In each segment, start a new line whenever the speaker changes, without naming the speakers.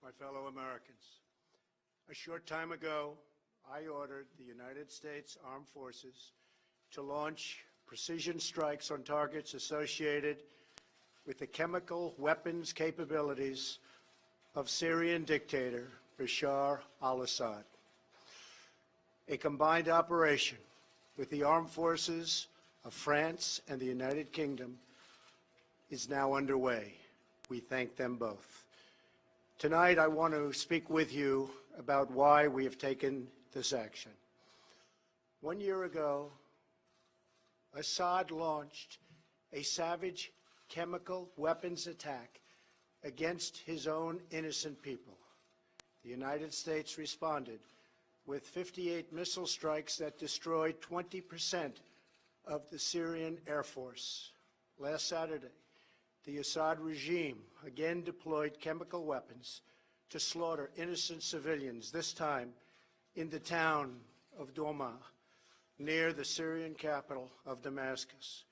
my fellow Americans. A short time ago, I ordered the United States Armed Forces to launch precision strikes on targets associated with the chemical weapons capabilities of Syrian dictator Bashar al-Assad. A combined operation with the armed forces of France and the United Kingdom is now underway. We thank them both. Tonight, I want to speak with you about why we have taken this action. 1 year ago, Assad launched a savage chemical weapons attack against his own innocent people. The United States responded with 58 missile strikes that destroyed 20% of the Syrian Air Force. Last Saturday, the Assad regime again deployed chemical weapons to slaughter innocent civilians, this time in the town of Douma, near the Syrian capital of Damascus.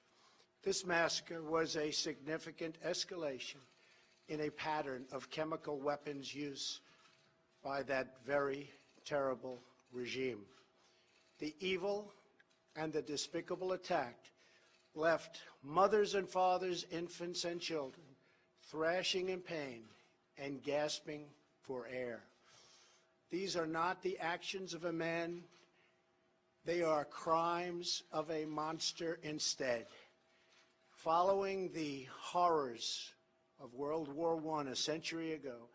This massacre was a significant escalation in a pattern of chemical weapons use by that very terrible regime. The evil and the despicable attack left mothers and fathers, infants and children thrashing in pain and gasping for air. These are not the actions of a man, they are crimes of a monster instead. Following the horrors of World War I a century ago,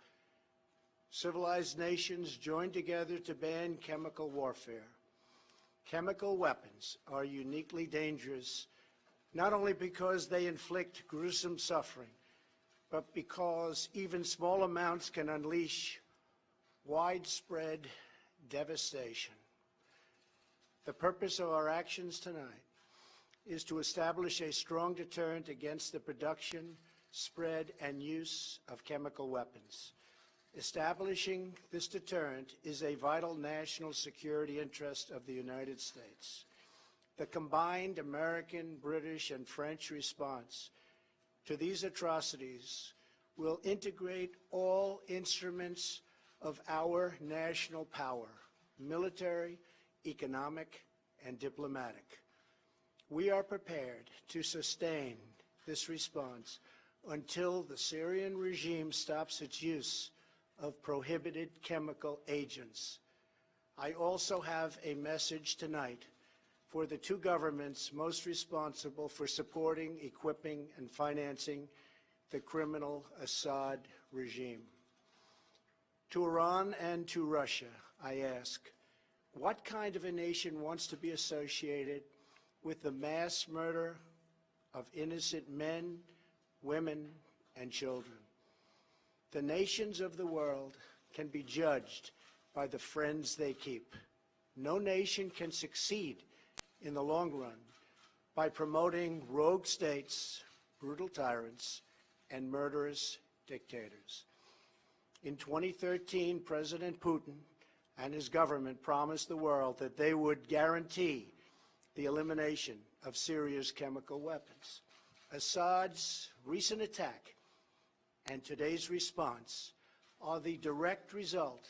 civilized nations joined together to ban chemical warfare. Chemical weapons are uniquely dangerous, not only because they inflict gruesome suffering, but because even small amounts can unleash widespread devastation. The purpose of our actions tonight is to establish a strong deterrent against the production, spread, and use of chemical weapons. Establishing this deterrent is a vital national security interest of the United States. The combined American, British, and French response to these atrocities will integrate all instruments of our national power, military, economic, and diplomatic. We are prepared to sustain this response until the Syrian regime stops its use of prohibited chemical agents. I also have a message tonight for the two governments most responsible for supporting, equipping, and financing the criminal Assad regime. To Iran and to Russia, I ask, what kind of a nation wants to be associated with the mass murder of innocent men, women, and children? The nations of the world can be judged by the friends they keep. No nation can succeed in the long run by promoting rogue states, brutal tyrants, and murderous dictators. In 2013, President Putin and his government promised the world that they would guarantee the elimination of Syria's chemical weapons. Assad's recent attack and today's response are the direct result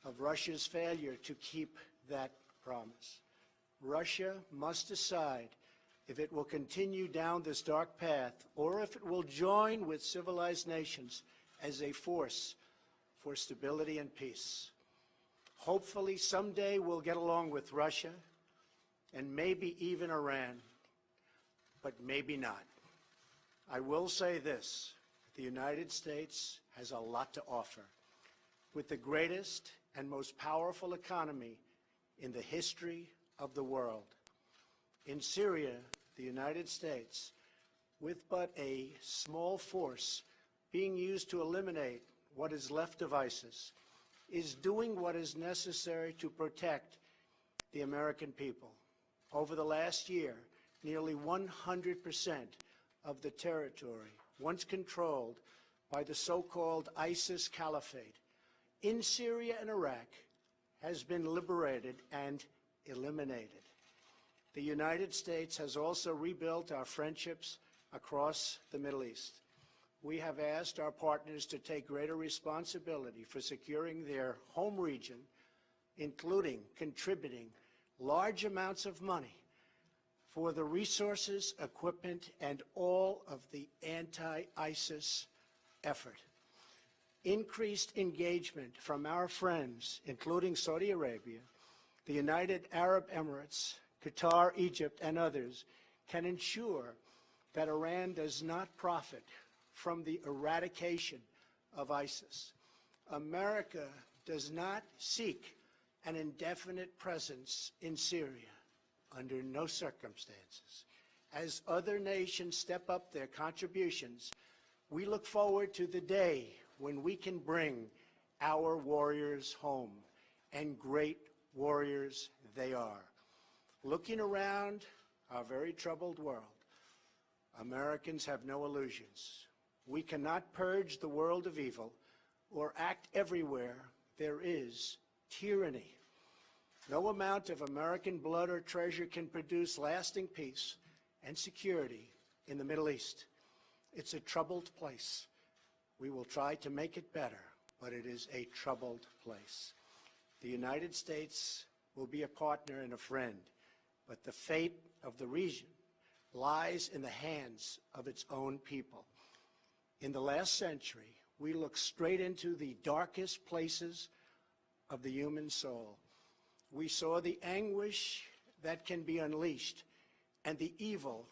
of Russia's failure to keep that promise. Russia must decide if it will continue down this dark path or if it will join with civilized nations as a force for stability and peace. Hopefully, someday we'll get along with Russia and maybe even Iran, but maybe not. I will say this, the United States has a lot to offer. With the greatest and most powerful economy in the history of the world. In Syria, the United States, with but a small force being used to eliminate what is left of ISIS, is doing what is necessary to protect the American people. Over the last year, nearly 100% of the territory once controlled by the so-called ISIS Caliphate in Syria and Iraq has been liberated and eliminated. The United States has also rebuilt our friendships across the Middle East. we have asked our partners to take greater responsibility for securing their home region, including contributing large amounts of money for the resources, equipment, and all of the anti-ISIS effort. Increased engagement from our friends, including Saudi Arabia, the United Arab Emirates, Qatar, Egypt, and others, can ensure that Iran does not profit from the eradication of ISIS. America does not seek an indefinite presence in Syria under no circumstances. As other nations step up their contributions, we look forward to the day when we can bring our warriors home, and great warriors they are. Looking around our very troubled world, Americans have no illusions. We cannot purge the world of evil or act everywhere there is tyranny. No amount of American blood or treasure can produce lasting peace and security in the Middle East. It's a troubled place. We will try to make it better, but it is a troubled place. The United States will be a partner and a friend, but the fate of the region lies in the hands of its own people. In the last century, we looked straight into the darkest places of the human soul. We saw the anguish that can be unleashed and the evil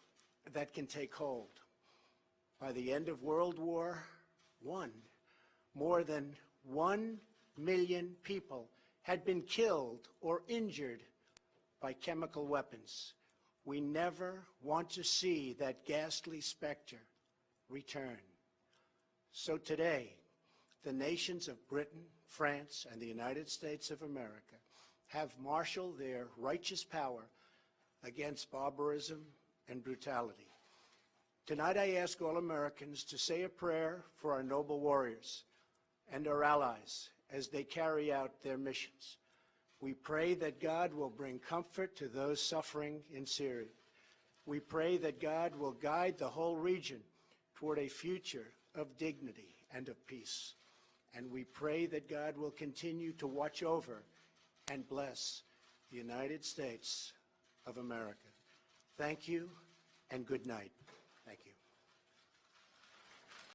that can take hold. By the end of World War I, more than 1 million people had been killed or injured by chemical weapons. We never want to see that ghastly specter return. So today, the nations of Britain, France, and the United States of America have marshaled their righteous power against barbarism and brutality. Tonight I ask all Americans to say a prayer for our noble warriors and our allies as they carry out their missions. We pray that God will bring comfort to those suffering in Syria. We pray that God will guide the whole region toward a future of dignity and of peace. And we pray that God will continue to watch over and bless the United States of America. Thank you and good night. Thank you.